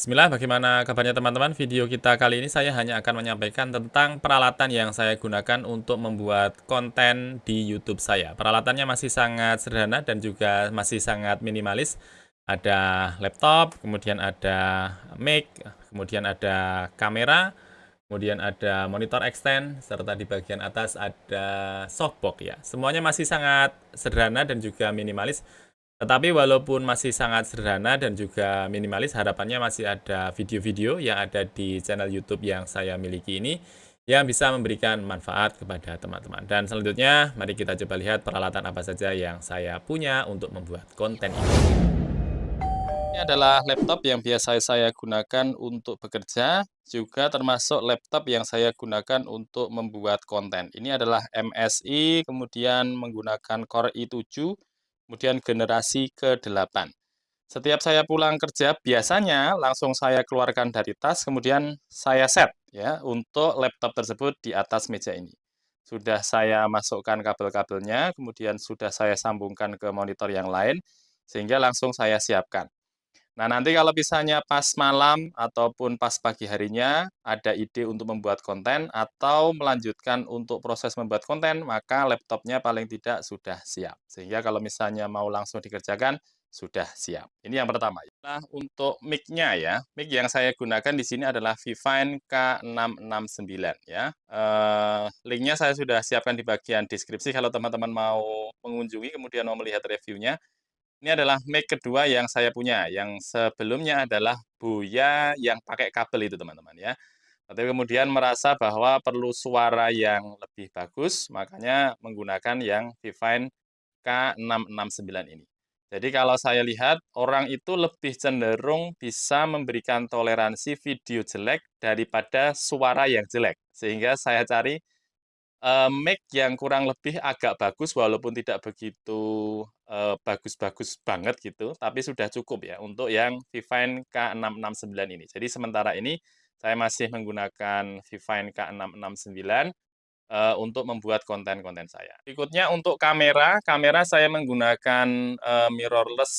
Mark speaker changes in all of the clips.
Speaker 1: Bismillah, bagaimana kabarnya teman-teman? Video kita kali ini saya hanya akan menyampaikan tentang peralatan yang saya gunakan untuk membuat konten di YouTube saya. Peralatannya masih sangat sederhana dan juga masih sangat minimalis. Ada laptop, kemudian ada mic, kemudian ada kamera, kemudian ada monitor extend, serta di bagian atas ada softbox ya. Semuanya masih sangat sederhana dan juga minimalis. Tetapi walaupun masih sangat sederhana dan juga minimalis, harapannya masih ada video-video yang ada di channel YouTube yang saya miliki ini yang bisa memberikan manfaat kepada teman-teman. Dan selanjutnya, mari kita coba lihat peralatan apa saja yang saya punya untuk membuat konten ini. Ini adalah laptop yang biasa saya gunakan untuk bekerja, juga termasuk laptop yang saya gunakan untuk membuat konten. Ini adalah MSI, kemudian menggunakan Core i7, kemudian generasi ke-8. Setiap saya pulang kerja, biasanya langsung saya keluarkan dari tas, kemudian saya set ya untuk laptop tersebut di atas meja ini. Sudah saya masukkan kabel-kabelnya, kemudian sudah saya sambungkan ke monitor yang lain, sehingga langsung saya siapkan. Nah, nanti kalau misalnya pas malam ataupun pas pagi harinya ada ide untuk membuat konten atau melanjutkan untuk proses membuat konten, maka laptopnya paling tidak sudah siap. Sehingga kalau misalnya mau langsung dikerjakan, sudah siap. Ini yang pertama. Nah, untuk mic-nya ya, mic yang saya gunakan di sini adalah Vivine K669 ya. Link-nya saya sudah siapkan di bagian deskripsi kalau teman-teman mau mengunjungi kemudian mau melihat reviewnya. Ini adalah mic kedua yang saya punya, yang sebelumnya adalah Boya yang pakai kabel itu, teman-teman, ya. Tapi kemudian merasa bahwa perlu suara yang lebih bagus, makanya menggunakan yang Vivine K669 ini. Jadi kalau saya lihat, orang itu lebih cenderung bisa memberikan toleransi video jelek daripada suara yang jelek. Sehingga saya cari mic yang kurang lebih agak bagus walaupun tidak begitu, bagus-bagus banget gitu, tapi sudah cukup ya untuk yang Vivine K669 ini. Jadi sementara ini saya masih menggunakan Vivine K669, untuk membuat konten-konten saya. Berikutnya untuk kamera, kamera saya menggunakan, mirrorless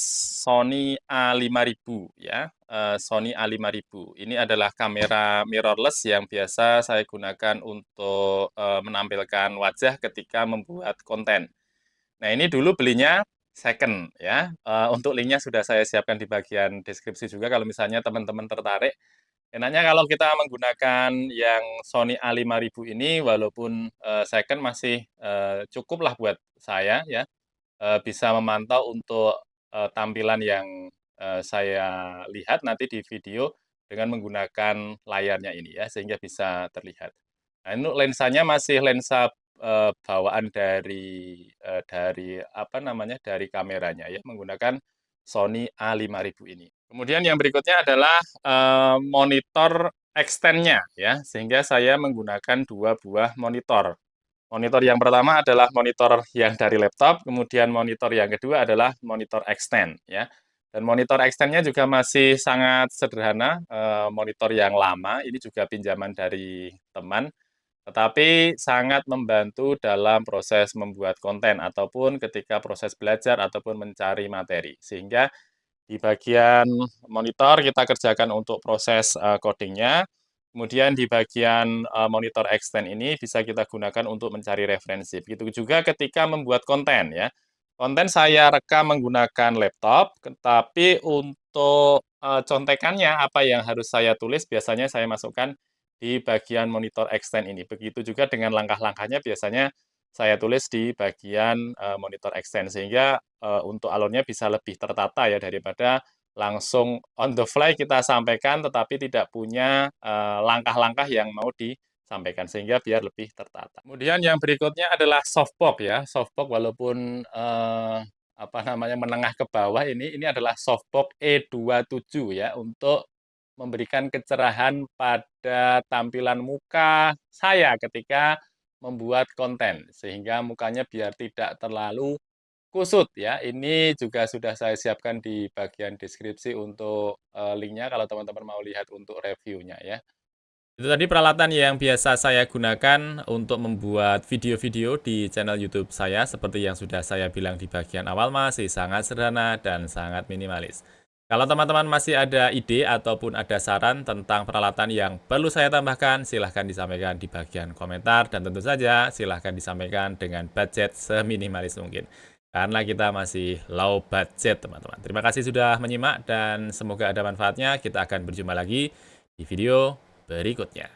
Speaker 1: Sony A5000 ya, Sony A5000. Ini adalah kamera mirrorless yang biasa saya gunakan untuk, menampilkan wajah ketika membuat konten. Nah, ini dulu belinya second ya, untuk link-nya sudah saya siapkan di bagian deskripsi juga kalau misalnya teman-teman tertarik. Enaknya kalau kita menggunakan yang Sony A5000 ini walaupun, second masih, cukuplah buat saya ya, bisa memantau untuk, tampilan yang, saya lihat nanti di video dengan menggunakan layarnya ini ya, sehingga bisa terlihat. Nah, ini lensanya masih lensa, bawaan dari apa namanya, dari kameranya ya, menggunakan Sony A5000 ini. Kemudian yang berikutnya adalah, monitor extend-nya ya, sehingga saya menggunakan 2 buah monitor. Monitor yang pertama adalah monitor yang dari laptop, kemudian monitor yang kedua adalah monitor extend ya. Dan monitor extend-nya juga masih sangat sederhana, monitor yang lama, ini juga pinjaman dari teman, tetapi sangat membantu dalam proses membuat konten ataupun ketika proses belajar ataupun mencari materi. Sehingga di bagian monitor kita kerjakan untuk proses, coding-nya, kemudian di bagian, monitor extend ini bisa kita gunakan untuk mencari referensi. Begitu juga ketika membuat konten ya. Konten saya rekam menggunakan laptop, tapi untuk, contekannya apa yang harus saya tulis biasanya saya masukkan di bagian monitor extend ini. Begitu juga dengan langkah-langkahnya biasanya saya tulis di bagian, monitor extend sehingga, untuk alurnya bisa lebih tertata ya daripada langsung on the fly kita sampaikan tetapi tidak punya, langkah-langkah yang mau disampaikan sehingga biar lebih tertata. Kemudian yang berikutnya adalah softbox ya, softbox walaupun, apa namanya, menengah ke bawah ini adalah softbox E27 ya untuk memberikan kecerahan pada tampilan muka saya ketika membuat konten, sehingga mukanya biar tidak terlalu kusut ya. Ini juga sudah saya siapkan di bagian deskripsi untuk, link kalau teman-teman mau lihat untuk reviewnya ya. Itu tadi peralatan yang biasa saya gunakan untuk membuat video-video di channel YouTube saya, seperti yang sudah saya bilang di bagian awal masih sangat sederhana dan sangat minimalis. Kalau teman-teman masih ada ide ataupun ada saran tentang peralatan yang perlu saya tambahkan, silahkan disampaikan di bagian komentar. Dan tentu saja silahkan disampaikan dengan budget seminimalis mungkin. Karena kita masih low budget, teman-teman. Terima kasih sudah menyimak dan semoga ada manfaatnya. Kita akan berjumpa lagi di video berikutnya.